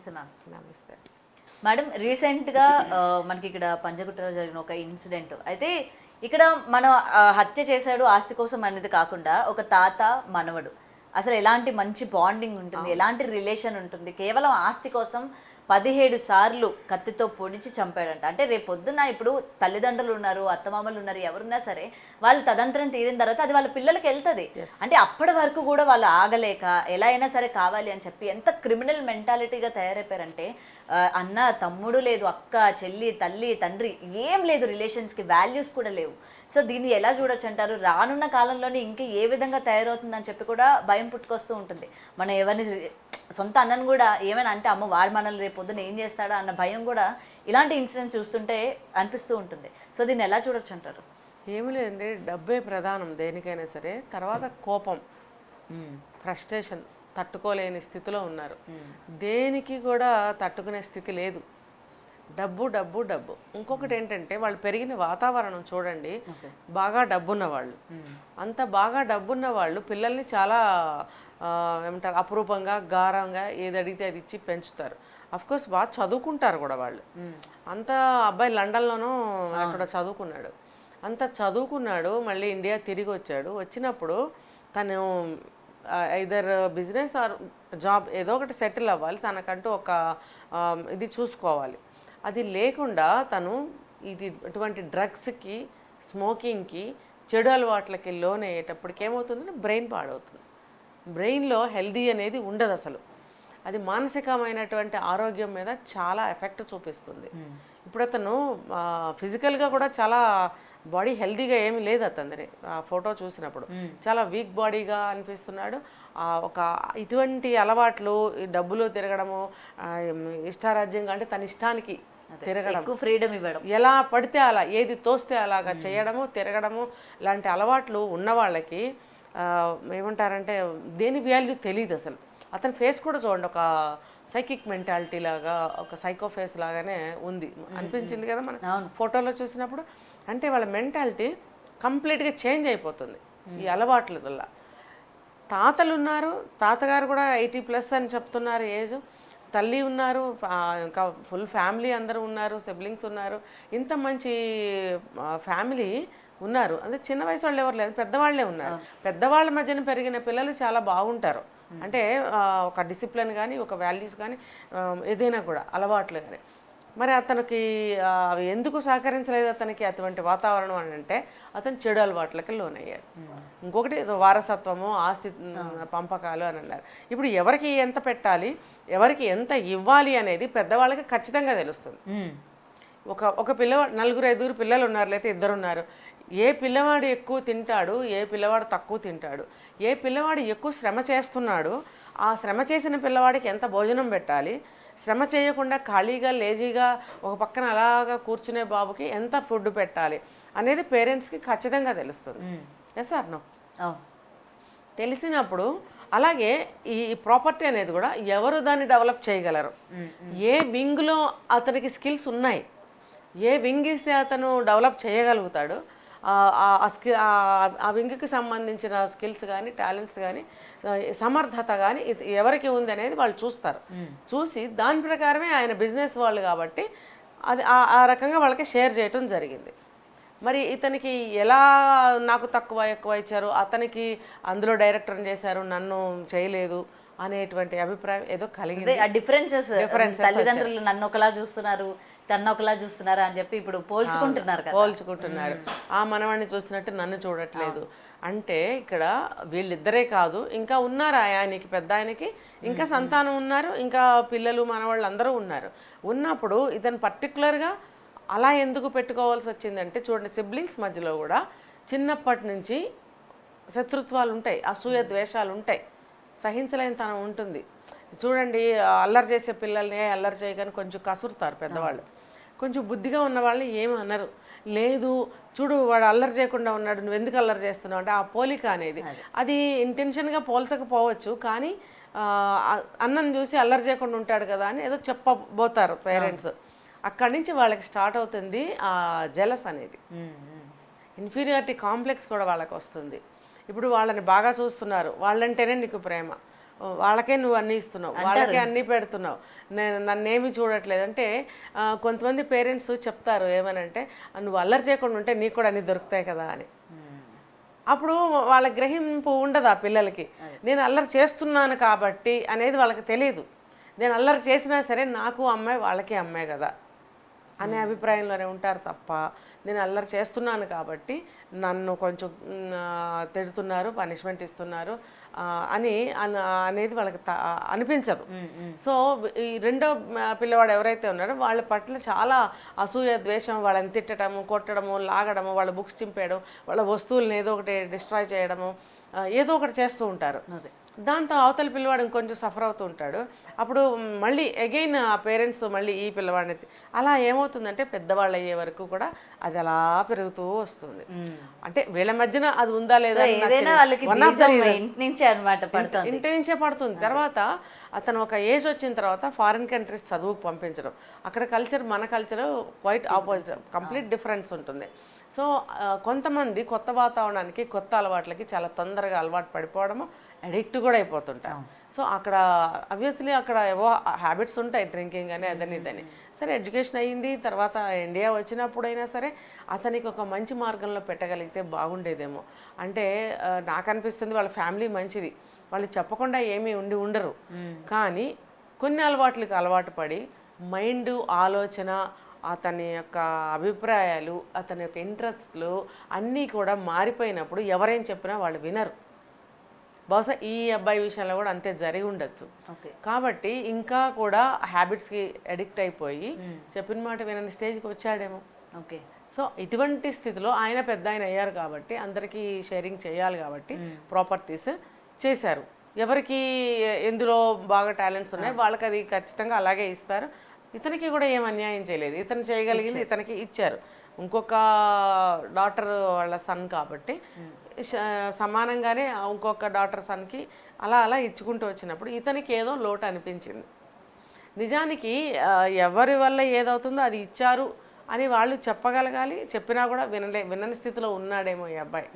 నమస్తే మ్యామ్. నమస్తే మేడం, రీసెంట్గా మనకి ఇక్కడ పంజగుట్టలో జరిగిన ఒక ఇన్సిడెంట్ అయితే ఇక్కడ మనం హత్య చేశాడు ఆస్తి కోసం అనేది కాకుండా ఒక తాత మనవడు అసలు ఎలాంటి మంచి బాండింగ్ ఉంటుంది, ఎలాంటి రిలేషన్ ఉంటుంది, కేవలం ఆస్తి కోసం 17 సార్లు కత్తితో పొడిచి చంపాడంట. అంటే రేపు పొద్దున్న ఇప్పుడు తల్లిదండ్రులు ఉన్నారు, అత్తమామలు ఉన్నారు, ఎవరున్నా సరే వాళ్ళు తదంతరం తీరిన తర్వాత అది వాళ్ళ పిల్లలకి వెళ్తుంది. అంటే అప్పటి వరకు కూడా వాళ్ళు ఆగలేక ఎలా అయినా సరే కావాలి అని చెప్పి ఎంత క్రిమినల్ మెంటాలిటీగా తయారైపోయారంటే అన్న తమ్ముడు లేదు, అక్క చెల్లి తల్లి తండ్రి ఏం లేదు, రిలేషన్స్కి వాల్యూస్ కూడా లేవు. సో దీన్ని ఎలా చూడొచ్చు అంటారు? రానున్న కాలంలోనే ఇంకా ఏ విధంగా తయారవుతుందని చెప్పి కూడా భయం పుట్టుకొస్తూ ఉంటుంది. మనం ఎవరిని సొంత అన్నను కూడా ఏమైనా అంటే అమ్మ వాడు మనల్ని రేపు పొద్దున ఏం చేస్తాడా అన్న భయం కూడా ఇలాంటి ఇన్సిడెంట్ చూస్తుంటే అనిపిస్తూ ఉంటుంది. సో దీన్ని ఎలా చూడొచ్చు అంటారు? ఏమి లేదండి, డబ్బే ప్రధానం దేనికైనా సరే. తర్వాత కోపం, ఫ్రస్ట్రేషన్, తట్టుకోలేని స్థితిలో ఉన్నారు. దేనికి కూడా తట్టుకునే స్థితి లేదు. డబ్బు డబ్బు డబ్బు. ఇంకొకటి ఏంటంటే వాళ్ళు పెరిగిన వాతావరణం చూడండి. బాగా డబ్బున్న వాళ్ళు, అంత బాగా డబ్బున్న వాళ్ళు పిల్లల్ని చాలా ఏమంటారు అపురూపంగా గారంగా ఏది అడిగితే అది ఇచ్చి పెంచుతారు. అఫ్కోర్స్ బాగా చదువుకుంటారు కూడా వాళ్ళు. అంత అబ్బాయి లండన్లోనూ అక్కడ చదువుకున్నాడు, అంత చదువుకున్నాడు, మళ్ళీ ఇండియా తిరిగి వచ్చాడు. వచ్చినప్పుడు తను ఐదర్ బిజినెస్ ఆర్ జాబ్ ఏదో ఒకటి సెటిల్ అవ్వాలి, తనకంటూ ఒక ఇది చూసుకోవాలి. అది లేకుండా తను ఇటువంటి డ్రగ్స్కి, స్మోకింగ్కి, చెడు అలవాట్లకి లోన్ అయ్యేటప్పటికి ఏమవుతుందంటే బ్రెయిన్ పాడవుతుంది. బ్రెయిన్లో హెల్దీ అనేది ఉండదు అసలు. అది మానసికమైనటువంటి ఆరోగ్యం మీద చాలా ఎఫెక్ట్ చూపిస్తుంది. ఇప్పుడు అతను ఫిజికల్గా కూడా చాలా బాడీ హెల్దీగా ఏమీ లేదు అతని ఫోటో చూసినప్పుడు. చాలా వీక్ బాడీగా అనిపిస్తున్నాడు. ఒక ఇటువంటి అలవాట్లు, డబ్బులు తిరగడము, ఇష్టారాజ్యంగా అంటే తన ఇష్టానికి తిరగడం, ఫ్రీడమ్ ఇవ్వడం, ఎలా పడితే అలా ఏది తోస్తే అలాగా చేయడము, తిరగడము, ఇలాంటి అలవాట్లు ఉన్న వాళ్ళకి ఏమంటారంటే దేని వాల్యూ తెలియదు అసలు. అతని ఫేస్ కూడా చూడండి, ఒక సైకిక్ మెంటాలిటీ లాగా, ఒక సైకో ఫేస్ లాగానే ఉంది అనిపించింది కదా మన ఫోటోలో చూసినప్పుడు. అంటే వాళ్ళ మెంటాలిటీ కంప్లీట్గా చేంజ్ అయిపోతుంది ఈ అలవాట్ల వల్ల. తాతలు ఉన్నారు, తాతగారు కూడా 80+ అని చెప్తున్నారు ఏజ్. తల్లి ఉన్నారు, ఇంకా ఫుల్ ఫ్యామిలీ అందరూ ఉన్నారు, సిబ్లింగ్స్ ఉన్నారు. ఇంత మంచి ఫ్యామిలీ ఉన్నారు. అంటే చిన్న వయసు వాళ్ళు ఎవరు లేదు, పెద్దవాళ్లే ఉన్నారు. పెద్దవాళ్ళ మధ్యన పెరిగిన పిల్లలు చాలా బాగుంటారు. అంటే ఒక డిసిప్లిన్ కానీ, ఒక వాల్యూస్ కానీ, ఏదైనా కూడా అలవాట్లు కానీ. మరి అతనికి అవి ఎందుకు సహకరించలేదు అతనికి అటువంటి వాతావరణం అని అంటే అతను చెడు అలవాట్లకి లోనయ్యాడు. ఇంకొకటి వారసత్వము, ఆస్తి పంపకాలు అని అన్నారు. ఇప్పుడు ఎవరికి ఎంత పెట్టాలి, ఎవరికి ఎంత ఇవ్వాలి అనేది పెద్దవాళ్ళకి ఖచ్చితంగా తెలుస్తుంది. ఒక పిల్లవాడు, 4-5 పిల్లలు ఉన్నారు, లేకపోతే 2 ఉన్నారు. ఏ పిల్లవాడు ఎక్కువ తింటాడు, ఏ పిల్లవాడు తక్కువ తింటాడు, ఏ పిల్లవాడు ఎక్కువ శ్రమ చేస్తున్నాడు, ఆ శ్రమ చేసిన పిల్లవాడికి ఎంత భోజనం పెట్టాలి, శ్రమ చేయకుండా ఖాళీగా లేజీగా ఒక పక్కన అలాగా కూర్చునే బాబుకి ఎంత ఫుడ్ పెట్టాలి అనేది పేరెంట్స్కి ఖచ్చితంగా తెలుస్తుంది. Yes or no? తెలిసినప్పుడు అలాగే ఈ ప్రాపర్టీ అనేది కూడా ఎవరు దాన్ని డెవలప్ చేయగలరు, ఏ వింగ్లో అతనికి స్కిల్స్ ఉన్నాయి, ఏ వింగ్ ఇస్తే అతను డెవలప్ చేయగలుగుతాడు, ఆ వింగ్కి సంబంధించిన స్కిల్స్ కానీ, టాలెంట్స్ కానీ, సమర్థత కానీ ఎవరికి ఉంది అనేది వాళ్ళు చూస్తారు. చూసి దాని ప్రకారమే ఆయన బిజినెస్ వాళ్ళు కాబట్టి అది ఆ రకంగా వాళ్ళకి షేర్ చేయటం జరిగింది. మరి ఇతనికి ఎలా నాకు తక్కువ ఎక్కువ ఇచ్చారు, అతనికి అందులో డైరెక్టర్ని చేశారు, నన్ను చేయలేదు అనేటువంటి అభిప్రాయం ఏదో కలిగింది. డిఫరెన్సెస్ తల్లిదండ్రులు నన్ను ఒకలా చూస్తున్నారు, తను ఒకలా చూస్తున్నారు అని చెప్పి ఇప్పుడు పోల్చుకుంటున్నారు. ఆ మనవాడిని చూస్తున్నట్టు నన్ను చూడట్లేదు అంటే ఇక్కడ వీళ్ళిద్దరే కాదు, ఇంకా ఉన్నారు ఆయనకి, పెద్ద ఆయనకి ఇంకా సంతానం ఉన్నారు, ఇంకా పిల్లలు మనవాళ్ళు అందరూ ఉన్నారు. ఉన్నప్పుడు ఇతను పర్టికులర్గా అలా ఎందుకు పెట్టుకోవాల్సి వచ్చిందంటే చూడండి, సిబ్లింగ్స్ మధ్యలో కూడా చిన్నప్పటి నుంచి శత్రుత్వాలు ఉంటాయి, అసూయ ద్వేషాలు ఉంటాయి, సహించలేని తనం ఉంటుంది. చూడండి, అల్లరి చేసే పిల్లల్ని అల్లరి చేయగానే కొంచెం కసురుతారు పెద్దవాళ్ళు. కొంచెం బుద్ధిగా ఉన్న వాళ్ళని ఏమి అనరు. లేదు చూడు వాడు అల్లరి చేయకుండా ఉన్నాడు, నువ్వు ఎందుకు అల్లరి చేస్తున్నావు అంటే ఆ పోలిక అనేది అది ఇంటెన్షన్గా పోల్చకపోవచ్చు, కానీ అన్నను చూసి అల్లరి చేయకుండా ఉంటాడు కదా అని ఏదో చెప్పబోతారు పేరెంట్స్. అక్కడి నుంచి వాళ్ళకి స్టార్ట్ అవుతుంది ఆ జెలస్ అనేది, ఇన్ఫీరియారిటీ కాంప్లెక్స్ కూడా వాళ్ళకి వస్తుంది. ఇప్పుడు వాళ్ళని బాగా చూస్తున్నారు, వాళ్ళంటేనే నీకు ప్రేమ, వాళ్ళకే నువ్వు అన్నీ ఇస్తున్నావు, వాళ్ళకే అన్నీ పెడుతున్నావు, నేను నన్నేమి చూడట్లేదు అంటే కొంతమంది పేరెంట్స్ చెప్తారు ఏమనంటే నువ్వు అల్లరి చేయకుండా ఉంటే నీకు కూడా అన్నీ దొరుకుతాయి కదా అని. అప్పుడు వాళ్ళ గ్రహింపు ఉండదు ఆ పిల్లలకి. నేను అల్లరి చేస్తున్నాను కాబట్టి అనేది వాళ్ళకి తెలియదు. నేను అల్లరి చేసినా సరే నాకు అమ్మాయి వాళ్ళకి అమ్మాయి కదా అనే అభిప్రాయంలోనే ఉంటారు తప్ప నేను అల్లరి చేస్తున్నాను కాబట్టి నన్ను కొంచెం తిడుతున్నారు, పనిష్మెంట్ ఇస్తున్నారు అనేది వాళ్ళకి అనిపించదు. సో ఈ రెండో పిల్లవాడు ఎవరైతే ఉన్నారో వాళ్ళ పట్ల చాలా అసూయ, ద్వేషం, వాళ్ళని తిట్టడము, కొట్టడము, లాగడము, వాళ్ళ బుక్స్ చింపేయడం, వాళ్ళ వస్తువులను ఏదో ఒకటి డిస్ట్రాయ్ చేయడము, ఏదో ఒకటి చేస్తూ ఉంటారు. దాంతో అవతల పిల్లవాడు ఇంకొంచెం సఫర్ అవుతూ ఉంటాడు. అప్పుడు మళ్ళీ అగైన్ ఆ పేరెంట్స్ మళ్ళీ ఈ పిల్లవాడిని అలా ఏమవుతుందంటే పెద్దవాళ్ళు అయ్యే వరకు కూడా అది అలా పెరుగుతూ వస్తుంది. అంటే వీళ్ళ మధ్యన అది ఉందా లేదా ఇంటి నుంచే పడుతుంది. తర్వాత అతను ఒక ఏజ్ వచ్చిన తర్వాత ఫారిన్ కంట్రీస్ చదువుకు పంపించడం, అక్కడ కల్చర్ మన culture quite opposite, complete difference ఉంటుంది. సో కొంతమంది కొత్త వాతావరణానికి, కొత్త అలవాట్లకి చాలా తొందరగా అలవాటు పడిపోవడము, అడిక్ట్ కూడా అయిపోతుంటారు. సో అక్కడ అబ్వియస్లీ అక్కడ ఏవో హ్యాబిట్స్ ఉంటాయి, డ్రింకింగ్ అని అదని ఇదని. సరే ఎడ్యుకేషన్ అయ్యింది, తర్వాత ఇండియా వచ్చినప్పుడైనా సరే అతనికి ఒక మంచి మార్గంలో పెట్టగలిగితే బాగుండేదేమో. అంటే నాకు అనిపిస్తుంది వాళ్ళ ఫ్యామిలీ మంచిది, వాళ్ళు చెప్పకుండా ఏమీ ఉండరు. కానీ కొన్ని అలవాట్లకు అలవాటు పడి మైండ్, ఆలోచన, అతని యొక్క అభిప్రాయాలు, అతని యొక్క ఇంట్రెస్ట్లు అన్నీ కూడా మారిపోయినప్పుడు ఎవరేం చెప్పినా వాళ్ళు వినరు. బహుశా ఈ అబ్బాయి విషయంలో కూడా అంతే జరిగి ఉండొచ్చు. కాబట్టి ఇంకా కూడా హ్యాబిట్స్కి అడిక్ట్ అయిపోయి చెప్పిన మాట వినని స్టేజ్కి వచ్చాడేమో. ఓకే. సో ఇటువంటి స్థితిలో ఆయన పెద్ద ఆయన అయ్యారు కాబట్టి అందరికీ షేరింగ్ చేయాలి కాబట్టి ప్రాపర్టీస్ చేశారు. ఎవరికి ఎందులో బాగా టాలెంట్స్ ఉన్నాయి వాళ్ళకి అది ఖచ్చితంగా అలాగే ఇస్తారు. ఇతనికి కూడా ఏం అన్యాయం చేయలేదు, ఇతను చేయగలిగింది ఇతనికి ఇచ్చారు. ఇంకొక డాటర్ వాళ్ళ సన్ కాబట్టి సమానంగానే ఇంకొక డాటర్ సన్కి అలా అలా ఇచ్చుకుంటూ వచ్చినప్పుడు ఇతనికి ఏదో లోటు అనిపించింది. నిజానికి ఎవరి వల్ల ఏదవుతుందో అది ఇచ్చారు అని వాళ్ళు చెప్పగలగాలి, చెప్పినా కూడా వినని స్థితిలో ఉన్నాడేమో ఈ అబ్బాయి.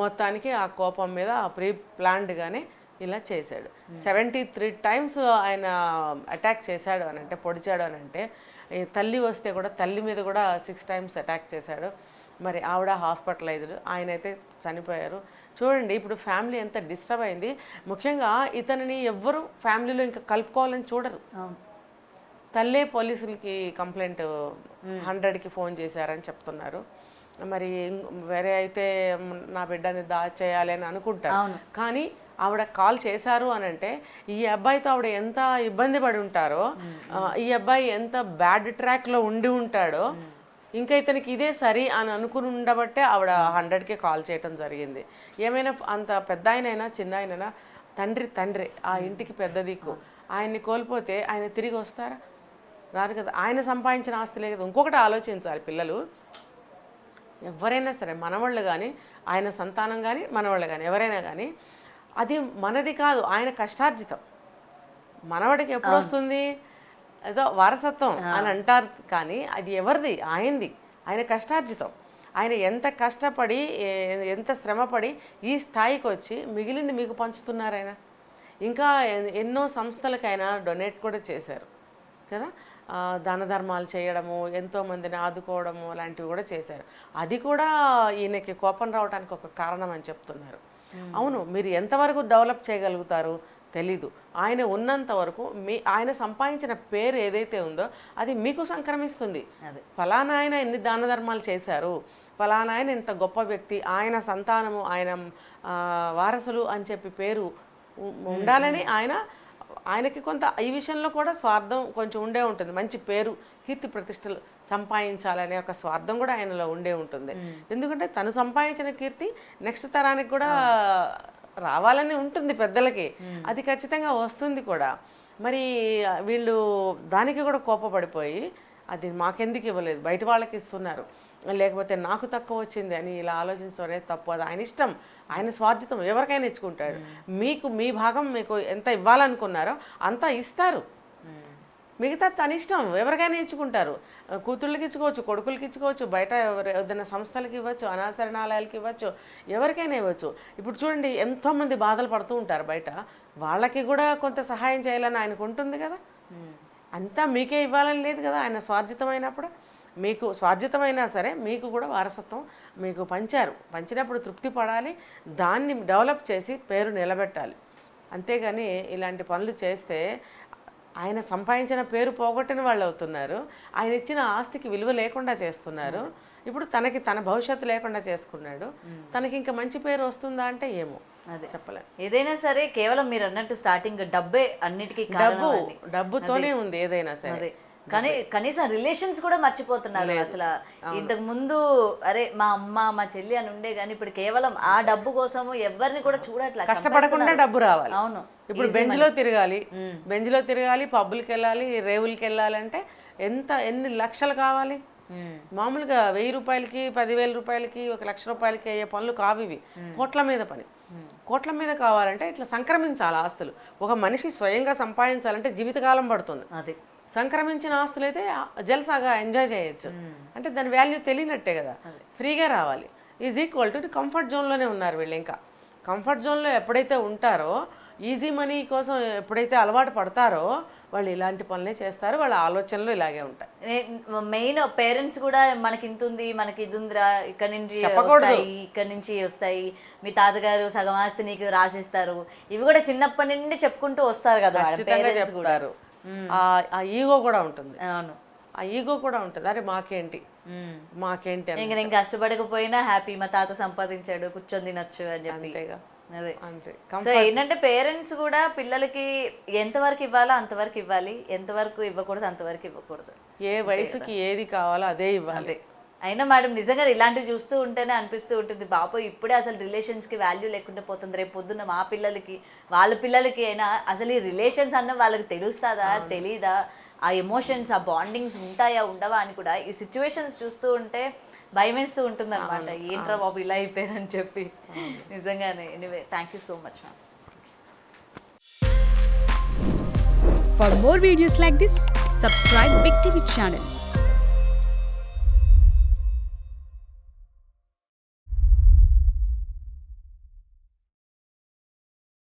మొత్తానికి ఆ కోపం మీద ప్రీ ప్లాన్డ్గానే ఇలా చేశాడు. 73 times ఆయన అటాక్ చేశాడు అని అంటే, పొడిచాడు అని అంటే, తల్లి వస్తే కూడా తల్లి మీద కూడా 6 times అటాక్ చేశాడు. మరి ఆవిడ హాస్పిటలైజ్డ్, ఆయన అయితే చనిపోయారు. చూడండి ఇప్పుడు ఫ్యామిలీ ఎంత డిస్టర్బ్ అయింది. ముఖ్యంగా ఇతనిని ఎవ్వరు ఫ్యామిలీలో ఇంకా కలుపుకోవాలని చూడరు. తల్లే పోలీసులకి కంప్లైంట్ 100కి ఫోన్ చేశారని చెప్తున్నారు. మరి వేరే అయితే నా బిడ్డని దాచేయాలి అని అనుకుంటారు. కానీ ఆవిడ కాల్ చేశారు అని అంటే ఈ అబ్బాయితో ఆవిడ ఎంత ఇబ్బంది పడి ఉంటారో, ఈ అబ్బాయి ఎంత బ్యాడ్ ట్రాక్లో ఉండి ఉంటాడో, ఇంకా ఇతనికి ఇదే సరి అని అనుకుని ఉండబట్టే ఆవిడ 100కి కాల్ చేయటం జరిగింది. ఏమైనా అంత పెద్ద ఆయనైనా చిన్న ఆయనైనా తండ్రి ఆ ఇంటికి పెద్ద దిక్కు. ఆయన్ని కోల్పోతే ఆయన తిరిగి వస్తారా? రారు కదా. ఆయన సంపాదించిన ఆస్తులే కదా. ఇంకొకటి ఆలోచించాలి పిల్లలు, ఎవరైనా సరే మనవాళ్ళు కానీ, ఆయన సంతానం కానీ, మనవాళ్ళు కానీ, ఎవరైనా కానీ అది మనది కాదు, ఆయన కష్టార్జితం. మనవాడికి ఎప్పుడు వస్తుంది? ఏదో వారసత్వం అని అంటారు, కానీ అది ఎవరిది? ఆయనది, ఆయన కష్టార్జితం. ఆయన ఎంత కష్టపడి ఎంత శ్రమపడి ఈ స్థాయికి వచ్చి మిగిలింది మీకు పంచుతున్నారు. ఆయన ఇంకా ఎన్నో సంస్థలకైనా డొనేట్ కూడా చేశారు కదా, దాన ధర్మాలు చేయడము, ఎంతోమందిని ఆదుకోవడము అలాంటివి కూడా చేశారు. అది కూడా ఈయనకి కోపం రావడానికి ఒక కారణం అని చెప్తున్నారు. అవును, మీరు ఎంతవరకు డెవలప్ చేయగలుగుతారు తెలీదు. ఆయన ఉన్నంత వరకు ఆయన సంపాదించిన పేరు ఏదైతే ఉందో అది మీకు సంక్రమిస్తుంది. ఫలానా ఆయన ఎన్ని దాన ధర్మాలు చేశారు, ఫలానా ఆయన ఇంత గొప్ప వ్యక్తి, ఆయన సంతానము, ఆయన వారసులు అని చెప్పి పేరు ఉండాలని ఆయనకి కొంత ఈ విషయంలో కూడా స్వార్థం కొంచెం ఉండే ఉంటుంది. మంచి పేరు, కీర్తి ప్రతిష్టలు సంపాదించాలనే ఒక స్వార్థం కూడా ఆయనలో ఉండే ఉంటుంది. ఎందుకంటే తను సంపాదించిన కీర్తి నెక్స్ట్ తరానికి కూడా రావాలని ఉంటుంది పెద్దలకి, అది ఖచ్చితంగా వస్తుంది కూడా. మరి వీళ్ళు దానికి కూడా కోపపడిపోయి అది మాకెందుకు ఇవ్వలేదు, బయట వాళ్ళకి ఇస్తున్నారు, లేకపోతే నాకు తక్కువ వచ్చింది అని ఇలా ఆలోచించడం తప్పు. అది ఆయన ఇష్టం, ఆయన స్వార్థితం, ఎవరికైనా ఇచ్చుకుంటాడు. మీకు మీ భాగం మీకు ఎంత ఇవ్వాలనుకున్నారో అంతా ఇస్తారు. మిగతా తన ఇష్టం, ఎవరికైనా ఇచ్చుకుంటారు. కూతుళ్ళకి ఇచ్చుకోవచ్చు, కొడుకులకి ఇచ్చుకోవచ్చు, బయట ఏదైనా సంస్థలకి ఇవ్వచ్చు, అనాథరణాలయాలకి ఇవ్వచ్చు, ఎవరికైనా ఇవ్వచ్చు. ఇప్పుడు చూడండి ఎంతోమంది బాధలు పడుతూ ఉంటారు బయట, వాళ్ళకి కూడా కొంత సహాయం చేయాలని ఆయనకు ఉంటుంది కదా. అంతా మీకే ఇవ్వాలని లేదు కదా, ఆయన స్వార్జితమైనప్పుడు. మీకు స్వార్జితమైనా సరే మీకు కూడా వారసత్వం మీకు పంచినప్పుడు తృప్తి పడాలి, దాన్ని డెవలప్ చేసి పేరు నిలబెట్టాలి. అంతేగాని ఇలాంటి పనులు చేస్తే ఆయన సంపాదించిన పేరు పోగొట్టిన వాళ్ళు అవుతున్నారు, ఆయన ఇచ్చిన ఆస్తికి విలువ లేకుండా చేస్తున్నారు. ఇప్పుడు తన భవిష్యత్తు లేకుండా చేసుకున్నాడు, తనకి ఇంకా మంచి పేరు వస్తుందా అంటే ఏమో అదే చెప్పలేం. ఏదైనా సరే కేవలం మీరు అన్నట్టు స్టార్టింగ్ డబ్బే అన్నిటికీ డబ్బుతోనే ఉంది ఏదైనా సరే. కానీ కనీసం రిలేషన్స్ కూడా మర్చిపోతున్నారు అసలు. ఇంతకు ముందు అరే మా అమ్మ మా చెల్లి అని ఉండే కానీ ఇప్పుడు కేవలం ఆ డబ్బు కోసము ఎవరిని కూడా చూడట్లా. కష్టపడకుండా డబ్బు రావాలి. అవును, ఇప్పుడు బెంజ్లో తిరగాలి, పబ్బులకి వెళ్ళాలి, రేవులకి వెళ్ళాలి అంటే ఎన్ని లక్షలు కావాలి. మామూలుగా 1000 రూపాయలకి 10,000 రూపాయలకి 1,00,000 రూపాయలకి అయ్యే పనులు కావు ఇవి. కోట్ల మీద పని, కోట్ల మీద కావాలంటే ఇట్లా సంక్రమించాలి ఆస్తులు. ఒక మనిషి స్వయంగా సంపాదించాలంటే జీవితకాలం పడుతుంది. అది సంక్రమించిన ఆస్తులు అయితే జల్సాగా ఎంజాయ్ చేయొచ్చు. అంటే దాని వాల్యూ తెలియనట్టే కదా. ఫ్రీగా రావాలి ఈజ్ ఈక్వల్ టు కంఫర్ట్ జోన్లోనే ఉన్నారు వీళ్ళు. ఇంకా కంఫర్ట్ జోన్లో ఎప్పుడైతే ఉంటారో, ఈజీ మనీ కోసం ఎప్పుడైతే అలవాటు పడతారో వాళ్ళు ఇలాంటి పనులే చేస్తారు. వాళ్ళ ఆలోచనలు ఇలాగే ఉంటాయి. మెయిన్ పేరెంట్స్ కూడా మనకి ఇంత ఉంది, మనకి ఇది ఉందిరా, ఇక్కడ నుంచి వస్తాయి, ఇక్కడ నుంచి వస్తాయి, మీ తాతగారు సగం ఆస్తి నీకు రాసిస్తారు, ఇవి కూడా చిన్నప్పటి నుండి చెప్పుకుంటూ వస్తారు కదా. చెప్తారు. ఆ ఈగో కూడా ఉంటుంది. అవును, ఆ ఈగో కూడా ఉంటుంది. అరే మాకేంటి ఇంకా నేను కష్టపడకపోయినా హ్యాపీ, మా తాత సంపాదించాడు కూర్చొని తినొచ్చు అని చెప్పి. అదే అంతే. సో ఏంటంటే పేరెంట్స్ కూడా పిల్లలకి ఎంతవరకు ఇవ్వాలో అంతవరకు ఇవ్వాలి, ఎంతవరకు ఇవ్వకూడదు అంతవరకు ఇవ్వకూడదు. ఏ వయసుకి ఏది కావాలో అదే ఇవ్వాలి. అయినా మేడం నిజంగా ఇలాంటివి చూస్తూ ఉంటేనే అనిపిస్తూ ఉంటుంది, బాబు ఇప్పుడే అసలు రిలేషన్స్కి వాల్యూ లేకుండా పోతుంది, రేపు పొద్దున్న మా పిల్లలకి వాళ్ళ పిల్లలకి అయినా అసలు ఈ రిలేషన్స్ అన్న వాళ్ళకి తెలుస్తుందా తెలీదా, ఆ ఎమోషన్స్ ఆ బాండింగ్స్ ఉంటాయా ఉండవా అని కూడా ఈ సిచ్యువేషన్స్ చూస్తూ ఉంటే భయం వేస్తూ ఉంటుంది అనమాట. ఏంట్రా బాబు ఇలా అయిపోయారని చెప్పి. నిజంగానే. Anyway, thank you so much ma'am. For more videos like this, subscribe Big TV channel.